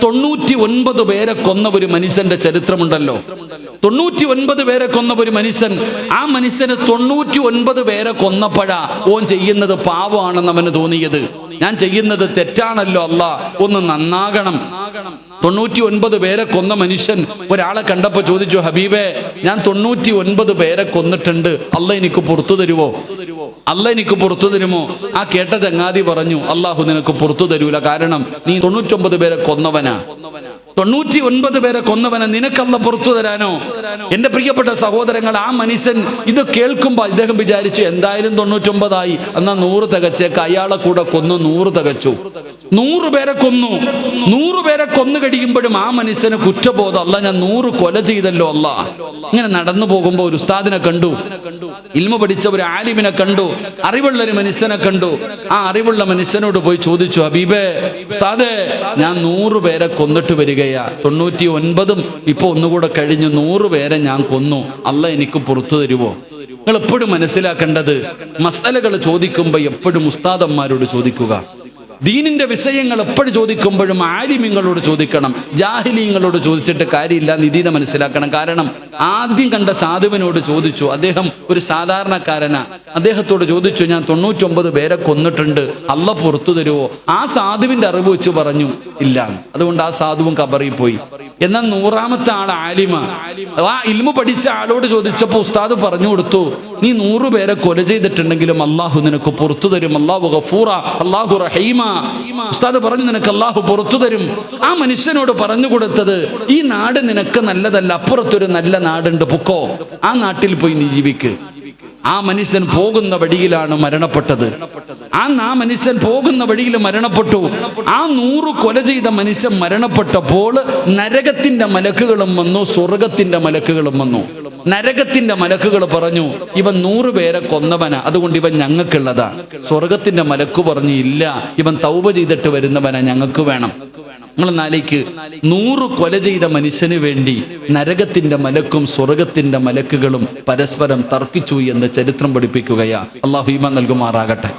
99 പേരെ കൊന്ന ഒരു മനുഷ്യന്റെ ചരിത്രമുണ്ടല്ലോ. 99 പേരെ കൊന്ന ഒരു മനുഷ്യൻ, ആ മനുഷ്യന് 99 പേരെ കൊന്നപ്പോഴാ ഓൻ ചെയ്യുന്നത് പാവമാണെന്ന് അവന് തോന്നിയത്. ഞാൻ ചെയ്യുന്നത് തെറ്റാണല്ലോ, അല്ലാ ഒന്ന് നന്നാകണം. 99 പേരെ കൊന്ന മനുഷ്യൻ ഒരാളെ കണ്ടപ്പോ ചോദിച്ചു, ഹബീബേ ഞാൻ 99 പേരെ കൊന്നിട്ടുണ്ട്, അല്ല എനിക്ക് പുറത്തു തരുമോ? അല്ല എനിക്ക് പുറത്തു തരുമോ? ആ കേട്ട ചങ്ങാതി പറഞ്ഞു, അള്ളാഹു നിനക്ക് പുറത്തു തരൂല, കാരണം നീ 99 പേരെ കൊന്നവനാ. 99 പേരെ കൊന്നവനെ നിനക്കല്ല പുറത്തു തരാനോ? എന്റെ പ്രിയപ്പെട്ട സഹോദരങ്ങൾ, ആ മനുഷ്യൻ ഇത് കേൾക്കുമ്പോൾ ഇദ്ദേഹം വിചാരിച്ചു, എന്തായാലും 99 ആയി, എന്നാ 100 തികച്ചേക്ക്. അയാളെ കൂടെ കൊന്നു, 100 തികച്ചു. 100 പേരെ കൊന്നു. 100 പേരെ കൊന്നു കഴിയുമ്പോഴും ആ മനുഷ്യന് കുറ്റബോധം, അല്ല ഞാൻ 100 കൊല ചെയ്തല്ലോ അല്ല. ഇങ്ങനെ നടന്നു പോകുമ്പോൾ ഒരു ഉസ്താദിനെ കണ്ടു, ഇൽമ പഠിച്ച ഒരു ആലിമിനെ കണ്ടു, അറിവുള്ള ഒരു മനുഷ്യനെ കണ്ടു. ആ അറിവുള്ള മനുഷ്യനോട് പോയി ചോദിച്ചു, ഹബീബേ ഉസ്താദേ ഞാൻ 100 പേരെ കൊന്നിട്ട് വരികയാ, 99 ഇപ്പൊ ഒന്നുകൂടെ കഴിഞ്ഞു, 100 പേരെ ഞാൻ കൊന്നു, അല്ല എനിക്ക് പുറത്തു തരുമോ? നിങ്ങൾ എപ്പോഴും മനസ്സിലാക്കേണ്ടത്, മസലകൾ ചോദിക്കുമ്പോൾ എപ്പോഴും ഉസ്താദന്മാരോട് ചോദിക്കുക. ദീനിന്റെ വിഷയങ്ങൾ എപ്പോഴും ചോദിക്കുമ്പോഴും ആലിമ്യങ്ങളോട് ചോദിക്കണം. ജാഹിലീങ്ങളോട് ചോദിച്ചിട്ട് കാര്യമില്ല, നിദീത മനസ്സിലാക്കണം. കാരണം ആദ്യം കണ്ട സാധുവിനോട് ചോദിച്ചു, അദ്ദേഹം ഒരു സാധാരണക്കാരനാ, അദ്ദേഹത്തോട് ചോദിച്ചു, ഞാൻ 99 പേരെ കൊന്നിട്ടുണ്ട്, അല്ല പുറത്തു തരുമോ? ആ സാധുവിന്റെ അറിവ് വെച്ച് പറഞ്ഞു ഇല്ല. അതുകൊണ്ട് ആ സാധുവും കബറിൽ പോയി. എന്നാൽ 100ാമത്തെ ആൾ ആലിമ, ആ ഇൽമു പഠിച്ച ആളോട് ചോദിച്ചപ്പോൾ ഉസ്താദ് പറഞ്ഞു കൊടുത്തു, നീ 100 പേരെ കൊല ചെയ്തിട്ടുണ്ടെങ്കിലും അള്ളാഹു നിനക്ക് പുറത്തു തരും, അള്ളാഹു ഗഫൂറ, അള്ളാഹു റഹീമ. ഉസ്താദ് പറഞ്ഞു നിനക്ക് അള്ളാഹു പുറത്തു തരും. ആ മനുഷ്യനോട് പറഞ്ഞു കൊടുത്തത്, ഈ നാട് നിനക്ക് നല്ലതല്ല, അപ്പുറത്തൊരു നല്ല നാടുണ്ട്, പൊക്കോ, ആ നാട്ടിൽ പോയി നീ ജീവിക്ക്. ആ മനുഷ്യൻ പോകുന്ന വഴിയിലാണ് മരണപ്പെട്ടത്. ആ മനുഷ്യൻ പോകുന്ന വഴിയിൽ മരണപ്പെട്ടു. ആ 100 കൊല ചെയ്ത മനുഷ്യൻ മരണപ്പെട്ടപ്പോൾ നരകത്തിന്റെ മലക്കുകളും വന്നു, സ്വർഗത്തിന്റെ മലക്കുകളും വന്നു. നരകത്തിന്റെ മലക്കുകൾ പറഞ്ഞു, ഇവൻ 100 പേരെ കൊന്നവനാ, അതുകൊണ്ട് ഇവൻ ഞങ്ങൾക്കുള്ളതാ. സ്വർഗത്തിന്റെ മലക്ക് പറഞ്ഞു, ഇല്ല, ഇവൻ തൗബ ചെയ്തിട്ട് വരുന്നവനാ, ഞങ്ങൾക്ക് വേണം. നിങ്ങൾ നാലേക്ക് 100 കൊല ചെയ്ത മനുഷ്യന് വേണ്ടി നരകത്തിന്റെ മലക്കും സ്വർഗത്തിന്റെ മലക്കുകളും പരസ്പരം തർക്കിച്ചു എന്ന് ചരിത്രം പഠിപ്പിക്കുകയാ. അള്ളാഹു ഈമാൻ നൽകുമാറാകട്ടെ.